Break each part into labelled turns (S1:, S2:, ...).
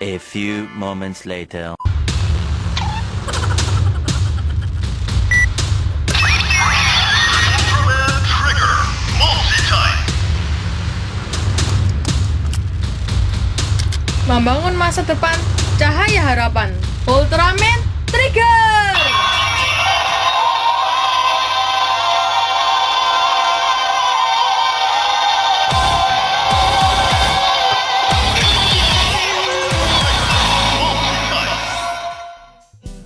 S1: A few moments later.
S2: Membangun masa depan, cahaya harapan. Ultraman Trigger!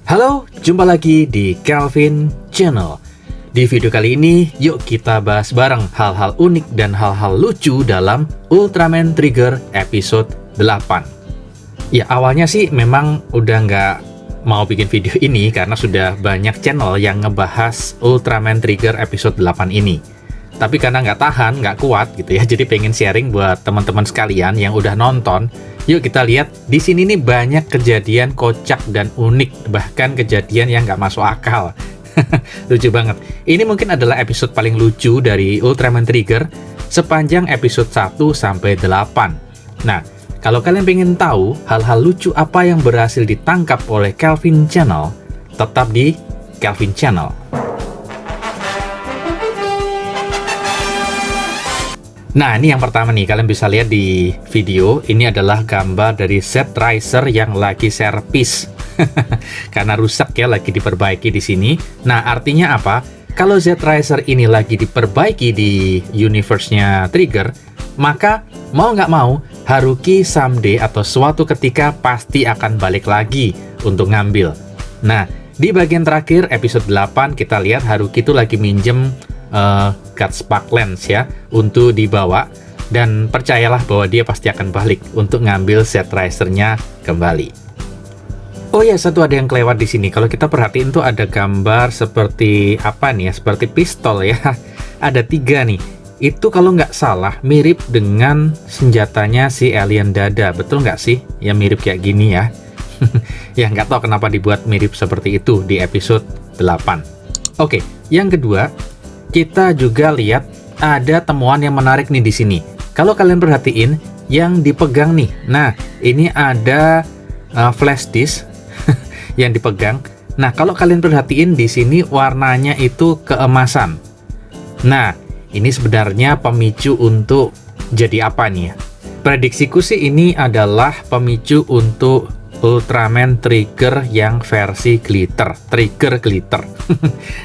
S3: Halo, jumpa lagi di Calvin Channel. Di video kali ini, yuk kita bahas bareng hal-hal unik dan hal-hal lucu dalam Ultraman Trigger episode 8. Ya, awalnya sih memang udah nggak mau bikin video ini karena sudah banyak channel yang ngebahas Ultraman Trigger episode 8 ini. Tapi karena nggak tahan, nggak kuat gitu ya, jadi pengen sharing buat teman-teman sekalian yang udah nonton. Yuk kita lihat, di sini nih banyak kejadian kocak dan unik, bahkan kejadian yang nggak masuk akal. Lucu banget. Ini mungkin adalah episode paling lucu dari Ultraman Trigger sepanjang episode 1 sampai 8. Nah, kalau kalian pengen tahu hal-hal lucu apa yang berhasil ditangkap oleh Calvin Channel, tetap di Calvin Channel. Nah, ini yang pertama nih, kalian bisa lihat di video, ini adalah gambar dari Z-Riser yang lagi servis. Karena rusak ya, lagi diperbaiki di sini. Nah, artinya apa? Kalau Z-Riser ini lagi diperbaiki di universe-nya Trigger, maka mau nggak mau, Haruki someday atau suatu ketika pasti akan balik lagi untuk ngambil. Nah, di bagian terakhir episode 8 kita lihat Haruki itu lagi minjem Gutspark Lens ya untuk dibawa, dan percayalah bahwa dia pasti akan balik untuk ngambil Z-Riser-nya kembali. Oh ya, satu ada yang kelewat di sini. Kalau kita perhatiin tuh ada gambar seperti apa nih ya? Seperti pistol ya. Ada 3 nih. Itu kalau nggak salah mirip dengan senjatanya si alien dada. Betul nggak sih? Ya mirip kayak gini ya. Ya nggak tahu kenapa dibuat mirip seperti itu di episode 8. Oke, yang kedua, kita juga lihat ada temuan yang menarik nih di sini. Kalau kalian perhatiin, yang dipegang nih. Nah, ini ada flash disk yang dipegang. Nah, kalau kalian perhatiin di sini warnanya itu keemasan. Nah, ini sebenarnya pemicu untuk jadi apa nih ya? Prediksiku sih ini adalah pemicu untuk Ultraman Trigger yang versi glitter. Trigger glitter.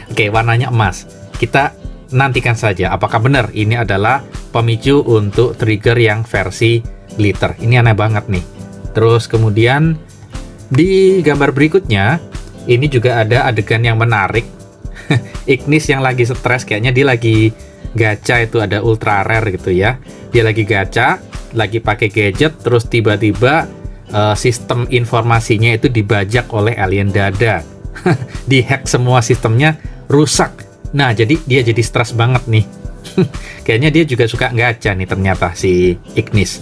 S3: Oke, warnanya emas. Kita nantikan saja apakah benar ini adalah pemicu untuk Trigger yang versi glitter. Ini aneh banget nih. Terus kemudian di gambar berikutnya ini juga ada adegan yang menarik. Ignis yang lagi stres, kayaknya dia lagi gacha, itu ada ultra rare gitu ya. Dia lagi gacha, lagi pakai gadget, terus tiba-tiba sistem informasinya itu dibajak oleh alien dada. Dihack semua sistemnya, rusak. Nah, jadi dia jadi stres banget nih. Kayaknya dia juga suka gacha nih ternyata si Ignis.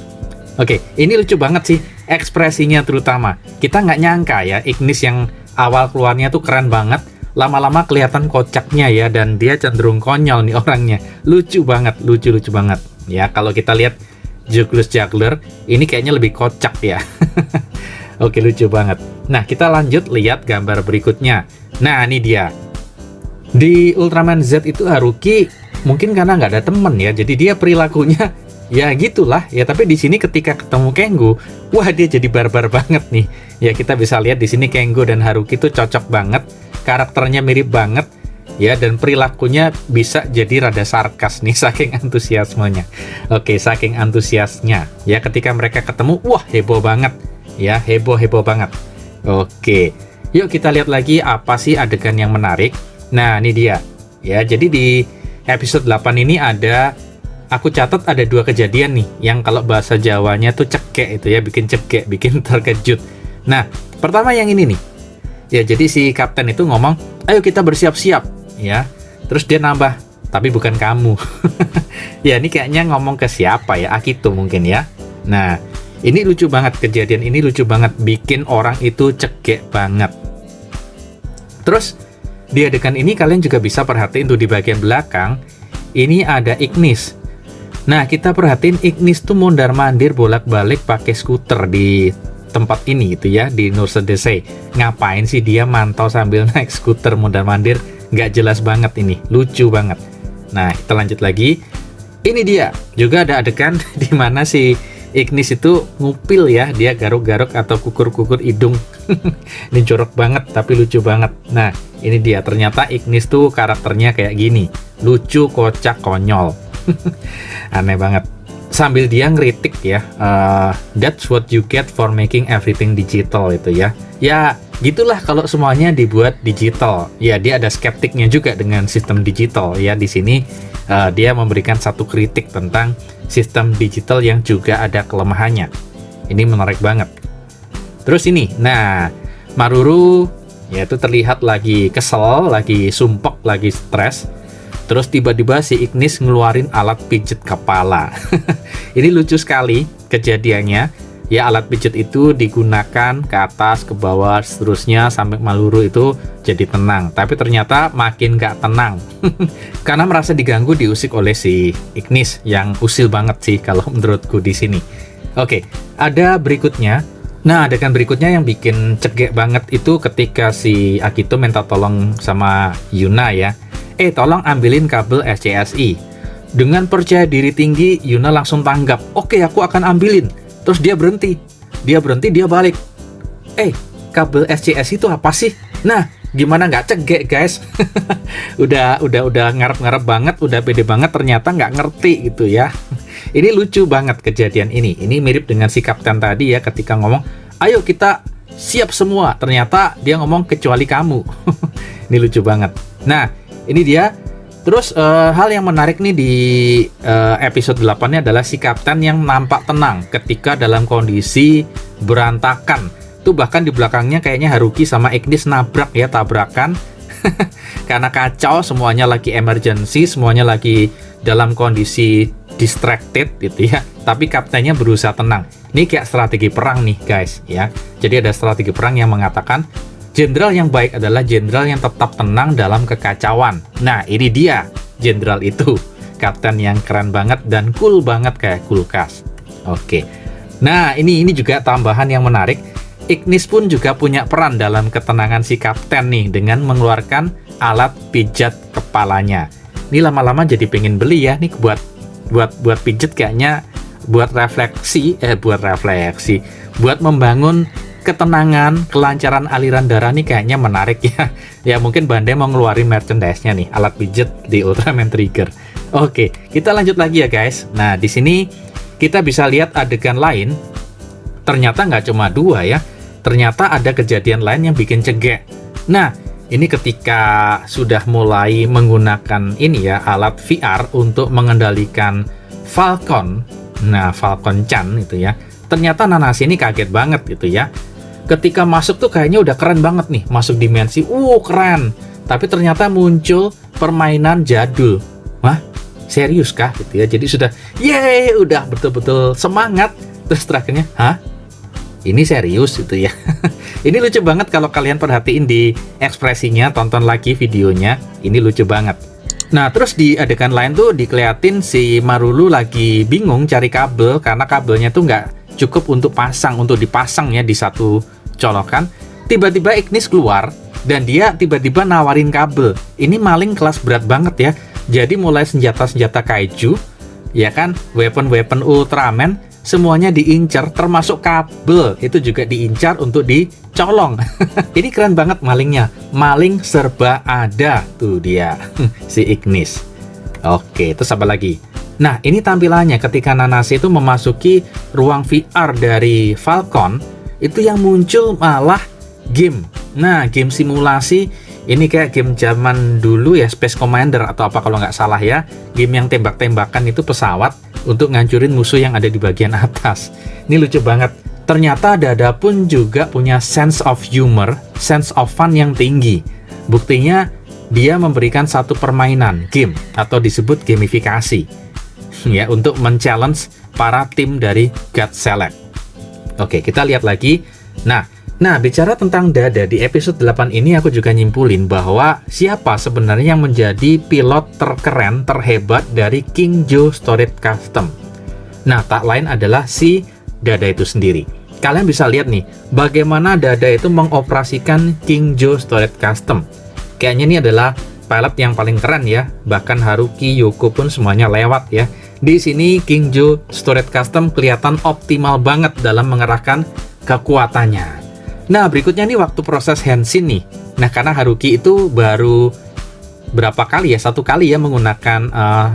S3: Oke, ini lucu banget sih ekspresinya terutama. Kita nggak nyangka ya, Ignis yang awal keluarnya tuh keren banget, lama-lama kelihatan kocaknya ya, dan dia cenderung konyol nih orangnya. Lucu banget, lucu-lucu banget. Ya, kalau kita lihat Juglus Juggler, ini kayaknya lebih kocak ya. Oke, lucu banget. Nah, kita lanjut lihat gambar berikutnya. Nah, ini dia. Di Ultraman Z itu Haruki mungkin karena nggak ada temen ya, jadi dia perilakunya ya gitulah ya. Tapi di sini ketika ketemu Kengo, wah dia jadi barbar banget nih. Ya kita bisa lihat di sini Kengo dan Haruki itu cocok banget, karakternya mirip banget ya, dan perilakunya bisa jadi rada sarkas nih saking antusiasmenya. Oke, saking antusiasnya ya, ketika mereka ketemu, wah heboh banget ya, heboh banget. Oke, yuk kita lihat lagi apa sih adegan yang menarik. Nah, ini dia. Ya, jadi di episode 8 ini aku catat ada 2 kejadian nih, yang kalau bahasa Jawanya tuh cekek itu ya, bikin cekek, bikin terkejut. Nah, pertama yang ini nih. Ya, jadi si kapten itu ngomong, "Ayo kita bersiap-siap." Ya. Terus dia nambah, "Tapi bukan kamu." Ya, ini kayaknya ngomong ke siapa ya? Akito mungkin ya. Nah, ini lucu banget, kejadian ini lucu banget, bikin orang itu cekek banget. Terus di adegan ini kalian juga bisa perhatiin tuh di bagian belakang, ini ada Ignis. Nah, kita perhatiin Ignis tuh mondar-mandir bolak-balik pakai skuter di tempat ini gitu ya, di Nursedese. Ngapain sih dia mantau sambil naik skuter mondar-mandir? Nggak jelas banget ini, lucu banget. Nah, kita lanjut lagi. Ini dia, juga ada adegan di mana si Ignis itu ngupil ya, dia garuk-garuk atau kukur-kukur hidung. Ini jorok banget tapi lucu banget. Nah, ini dia, ternyata Ignis tuh karakternya kayak gini, lucu, kocak, konyol. Aneh banget. Sambil dia ngeritik ya, that's what you get for making everything digital itu ya. Ya, gitulah kalau semuanya dibuat digital. Ya, dia ada skeptiknya juga dengan sistem digital ya. Di sini dia memberikan satu kritik tentang sistem digital yang juga ada kelemahannya. Ini menarik banget. Terus ini, nah, Maruru ya itu terlihat lagi kesel, lagi sumpek, lagi stres. Terus tiba-tiba si Ignis ngeluarin alat pijet kepala. Ini lucu sekali kejadiannya. Ya, alat pijet itu digunakan ke atas, ke bawah, seterusnya sampai Maruru itu jadi tenang. Tapi ternyata makin gak tenang. Karena merasa diganggu, diusik oleh si Ignis yang usil banget sih kalau menurutku di sini. Oke, ada berikutnya. Nah, adegan berikutnya yang bikin cegek banget itu ketika si Akito minta tolong sama Yuna ya. Tolong ambilin kabel SCSI. Dengan percaya diri tinggi, Yuna langsung tanggap. Oke, aku akan ambilin. Terus dia berhenti, dia balik. Kabel SCSI itu apa sih? Nah, gimana nggak cegek guys? udah ngarep-ngarep banget, udah pede banget, ternyata nggak ngerti gitu ya. Ini lucu banget kejadian ini. Ini mirip dengan si kapten tadi ya, ketika ngomong, ayo kita siap semua. Ternyata dia ngomong kecuali kamu. Ini lucu banget. Nah, ini dia. Terus hal yang menarik nih di episode 8-nya adalah si kapten yang nampak tenang ketika dalam kondisi berantakan. Tuh bahkan di belakangnya kayaknya Haruki sama Ignis nabrak ya, tabrakan. Karena kacau, semuanya lagi emergency, semuanya lagi dalam kondisi distracted gitu ya. Tapi kaptennya berusaha tenang. Ini kayak strategi perang nih guys ya. Jadi ada strategi perang yang mengatakan jenderal yang baik adalah jenderal yang tetap tenang dalam kekacauan. Nah, ini dia jenderal itu. Kapten yang keren banget dan cool banget kayak kulkas. Oke. Nah, ini juga tambahan yang menarik. Ignis pun juga punya peran dalam ketenangan si kapten nih dengan mengeluarkan alat pijat kepalanya. Ini lama-lama jadi pengen beli ya nih buat pijet kayaknya, buat membangun ketenangan, kelancaran aliran darah nih kayaknya menarik ya. Ya mungkin Bandai mau ngeluarin merchandise-nya nih, alat pijet di Ultraman Trigger. Oke, kita lanjut lagi ya guys. Nah, di sini kita bisa lihat adegan lain. Ternyata nggak cuma 2 ya. Ternyata ada kejadian lain yang bikin cegek. Nah, ini ketika sudah mulai menggunakan ini ya, alat VR untuk mengendalikan Falcon. Nah, Falcon Chan itu ya. Ternyata Nanashi ini kaget banget gitu ya. Ketika masuk tuh kayaknya udah keren banget nih, masuk dimensi, keren. Tapi ternyata muncul permainan jadul. Wah, serius kah gitu ya. Jadi sudah, yeay, udah betul-betul semangat. Terus terakhirnya, ini serius gitu ya. Ini lucu banget kalau kalian perhatiin di ekspresinya, tonton lagi videonya. Ini lucu banget. Nah, terus di adegan lain tuh dikeliatin si Maruru lagi bingung cari kabel karena kabelnya tuh nggak cukup untuk dipasang ya di satu colokan. Tiba-tiba Ignis keluar dan dia tiba-tiba nawarin kabel. Ini maling kelas berat banget ya. Jadi mulai senjata-senjata kaiju, ya kan, weapon-weapon Ultraman, semuanya diincar, termasuk kabel itu juga diincar untuk dicolong. Ini keren banget malingnya. Maling serba ada tuh dia, si Ignis. Oke, terus apa lagi? Nah, ini tampilannya ketika Nanashi itu memasuki ruang VR dari Falcon, itu yang muncul malah game. Nah, game simulasi, ini kayak game zaman dulu ya, Space Commander atau apa kalau nggak salah ya. Game yang tembak-tembakan itu pesawat untuk ngancurin musuh yang ada di bagian atas. Ini lucu banget. Ternyata Dada pun juga punya sense of humor, sense of fun yang tinggi. Buktinya, dia memberikan satu permainan, game, atau disebut gamifikasi. Ya, untuk men-challenge para tim dari God Select. Oke, kita lihat lagi. Nah, bicara tentang Dada di episode 8 ini aku juga nyimpulin bahwa siapa sebenarnya yang menjadi pilot terkeren, terhebat dari King Joe Storage Custom. Nah, tak lain adalah si Dada itu sendiri. kalian bisa lihat nih, bagaimana Dada itu mengoperasikan Kingjo Storage Custom. Kayaknya ini adalah pilot yang paling keren ya. Bahkan Haruki, Yoko pun semuanya lewat ya. Di sini Kingjo Storage Custom kelihatan optimal banget dalam mengerahkan kekuatannya. Nah, berikutnya nih waktu proses Henshin nih. Nah, karena Haruki itu baru berapa kali ya, 1 kali ya menggunakan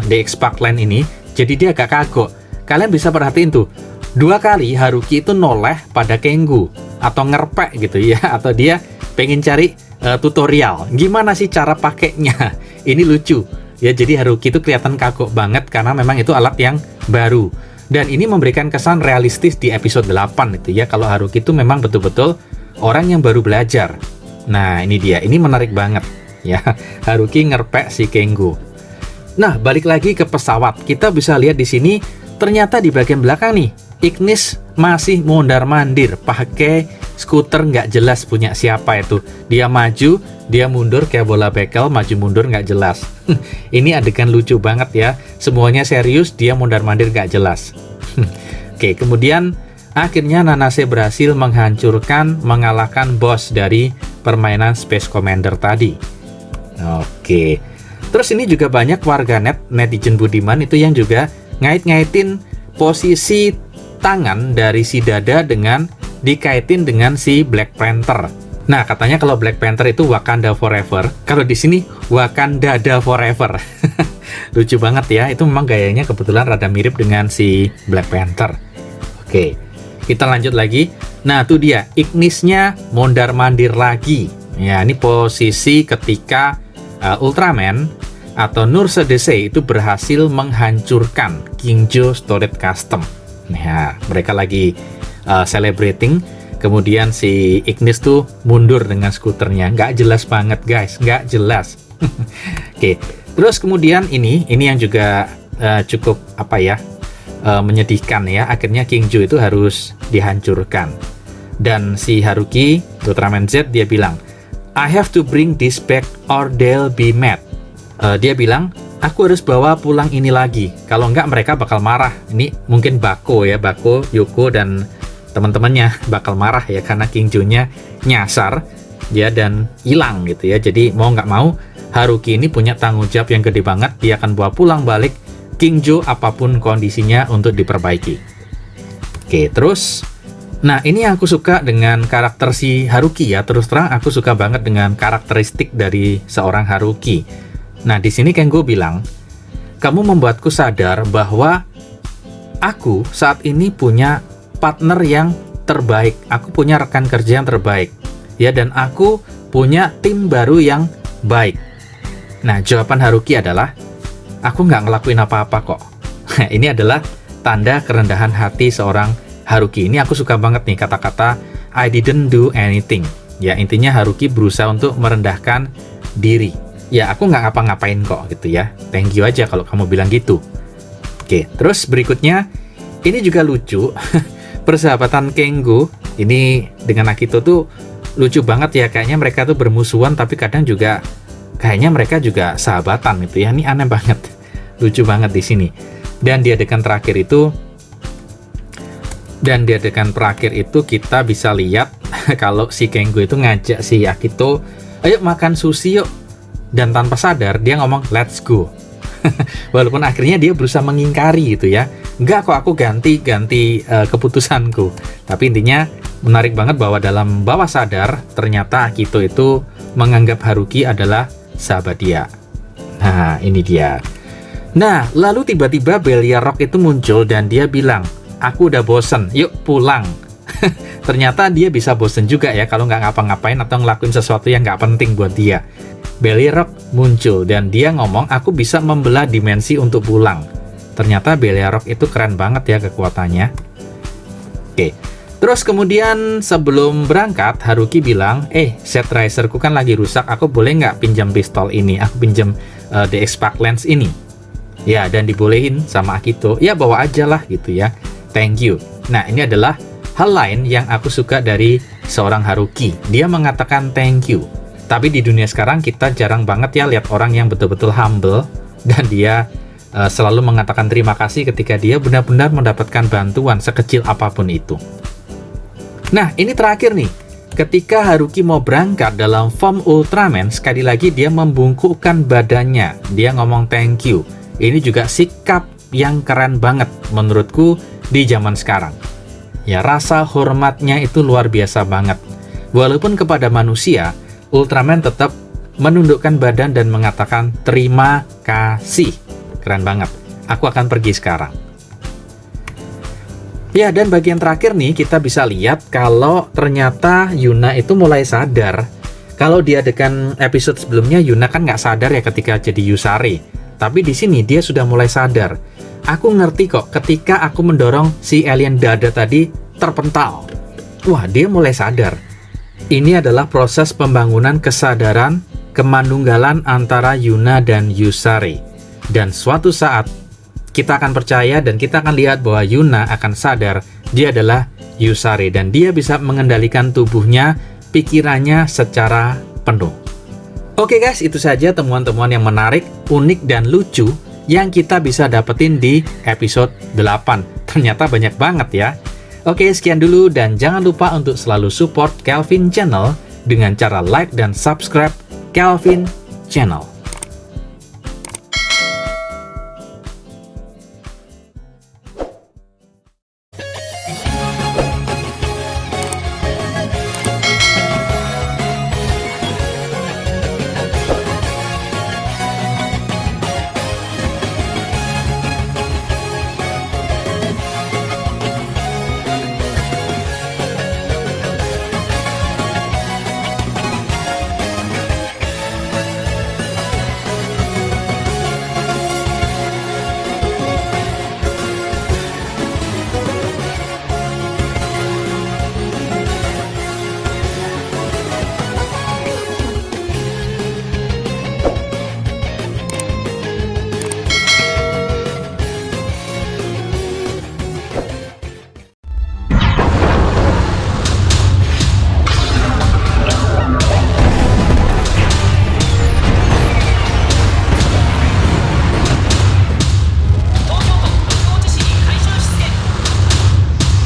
S3: DX Sparkline ini, jadi dia agak kagok. Kalian bisa perhatiin tuh, 2 kali Haruki itu noleh pada Kengu atau ngerpek gitu ya, atau dia pengen cari tutorial gimana sih cara pakainya. Ini lucu ya, jadi Haruki itu kelihatan kagok banget karena memang itu alat yang baru, dan ini memberikan kesan realistis di episode 8 itu ya, kalau Haruki itu memang betul-betul orang yang baru belajar. Nah, ini dia, ini menarik banget ya, Haruki ngerpek si Kengo. Nah, balik lagi ke pesawat, kita bisa lihat di sini ternyata di bagian belakang nih, Ignis masih mondar-mandir pakai skuter nggak jelas punya siapa itu. Dia maju, dia mundur kayak bola bekel, maju mundur nggak jelas. Ini adegan lucu banget ya, semuanya serius, dia mondar-mandir nggak jelas. Oke, kemudian akhirnya Nanase berhasil mengalahkan bos dari permainan Space Commander tadi. Oke, terus ini juga banyak warganet, netizen budiman itu yang juga ngait-ngaitin posisi tangan dari si Dada dengan dikaitin dengan si Black Panther. Nah, katanya kalau Black Panther itu Wakanda Forever, kalau di sini Wakandada Forever. Lucu banget ya, itu memang gayanya kebetulan rada mirip dengan si Black Panther. Oke, kita lanjut lagi. Nah, tuh dia, Ignisnya mondar-mandir lagi. Ya, ini posisi ketika Ultraman atau Nurse Desei itu berhasil menghancurkan Kingjo Storage Custom. Nah, mereka lagi celebrating. Kemudian si Ignis tuh mundur dengan skuternya. Nggak jelas banget guys, nggak jelas. Oke, terus kemudian ini yang juga cukup menyedihkan ya. Akhirnya Kingjo itu harus dihancurkan. Dan si Haruki, Ultraman Z, dia bilang, I have to bring this back or they'll be mad. Dia bilang, aku harus bawa pulang ini lagi. Kalau enggak mereka bakal marah. Ini mungkin Bako ya, Bako, Yoko, dan teman-temannya bakal marah ya, karena Kingjo-nya nyasar ya dan hilang gitu ya. Jadi mau nggak mau, Haruki ini punya tanggung jawab yang gede banget. Dia akan bawa pulang balik Kingjo apapun kondisinya untuk diperbaiki. Oke, terus nah, ini yang aku suka dengan karakter si Haruki ya. Terus terang aku suka banget dengan karakteristik dari seorang Haruki. Nah, di sini Kengo bilang, kamu membuatku sadar bahwa aku saat ini punya partner yang terbaik. Aku punya rekan kerja yang terbaik. Ya, dan aku punya tim baru yang baik. Nah, jawaban Haruki adalah, aku nggak ngelakuin apa-apa kok. Ini adalah tanda kerendahan hati seorang Haruki. Ini aku suka banget nih kata-kata I didn't do anything. Ya, intinya Haruki berusaha untuk merendahkan diri. Ya, aku nggak ngapa-ngapain kok gitu ya. Thank you aja kalau kamu bilang gitu. Oke, terus berikutnya ini juga lucu. Persahabatan Kengo ini dengan Akito tuh lucu banget ya. Kayaknya mereka tuh bermusuhan tapi kadang juga kayaknya mereka juga sahabatan gitu ya. Ini aneh banget. Lucu banget di sini. Dan di adegan terakhir itu kita bisa lihat kalau si Kengo itu ngajak si Akito, ayo makan sushi yuk. Dan tanpa sadar dia ngomong let's go. Walaupun akhirnya dia berusaha mengingkari gitu ya. Enggak kok, aku ganti keputusanku. Tapi intinya menarik banget bahwa dalam bawah sadar ternyata Akito itu menganggap Haruki adalah sahabat dia. Nah, ini dia. Nah, lalu tiba-tiba Belia Rock itu muncul dan dia bilang, aku udah bosen, yuk pulang. Ternyata dia bisa bosen juga ya kalau nggak ngapa-ngapain atau ngelakuin sesuatu yang nggak penting buat dia. Belia Rock muncul dan dia ngomong, aku bisa membelah dimensi untuk pulang. Ternyata Belia Rock itu keren banget ya kekuatannya. Oke, terus kemudian sebelum berangkat Haruki bilang, Set Riserku kan lagi rusak, aku boleh nggak pinjam pistol ini? Aku pinjam DX Spark Lens ini. Ya, dan dibolehin sama Akito, ya bawa aja lah gitu ya. Thank you. Nah, ini adalah hal lain yang aku suka dari seorang Haruki. Dia mengatakan thank you. Tapi di dunia sekarang kita jarang banget ya lihat orang yang betul-betul humble dan dia selalu mengatakan terima kasih ketika dia benar-benar mendapatkan bantuan sekecil apapun itu. Nah, ini terakhir nih. Ketika Haruki mau berangkat dalam form Ultraman, sekali lagi dia membungkukkan badannya. Dia ngomong thank you. Ini juga sikap yang keren banget menurutku di zaman sekarang. Ya, rasa hormatnya itu luar biasa banget. Walaupun kepada manusia, Ultraman tetap menundukkan badan dan mengatakan terima kasih. Keren banget. Aku akan pergi sekarang. Ya, dan bagian terakhir nih, kita bisa lihat kalau ternyata Yuna itu mulai sadar. Kalau di adegan episode sebelumnya, Yuna kan nggak sadar ya ketika jadi Yusare. Tapi di sini dia sudah mulai sadar. Aku ngerti kok ketika aku mendorong si alien dada tadi terpental. Wah, dia mulai sadar. Ini adalah proses pembangunan kesadaran kemanunggalan antara Yuna dan Yusare. Dan suatu saat, kita akan percaya dan kita akan lihat bahwa Yuna akan sadar dia adalah Yusare dan dia bisa mengendalikan tubuhnya, pikirannya secara penuh. Oke guys, itu saja temuan-temuan yang menarik, unik, dan lucu yang kita bisa dapetin di episode 8. Ternyata banyak banget ya. Oke, sekian dulu dan jangan lupa untuk selalu support Kelvin Channel dengan cara like dan subscribe Kelvin Channel.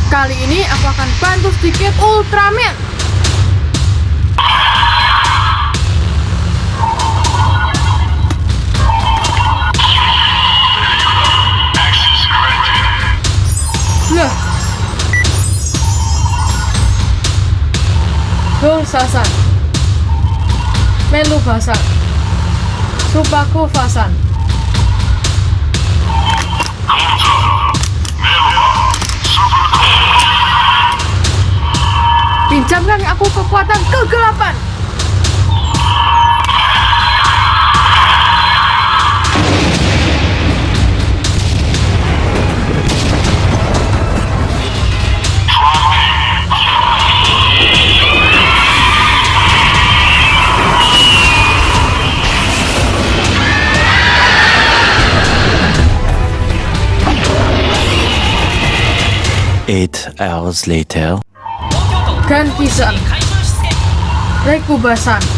S2: Kali ini aku akan bantu sedikit Ultraman. Nah, Sasan, Melu Basan, Supaku Fasan. Pinjamkan aku kekuatan kegelapan.
S1: Eight hours later.
S2: Gan Pisan, Rekubasan.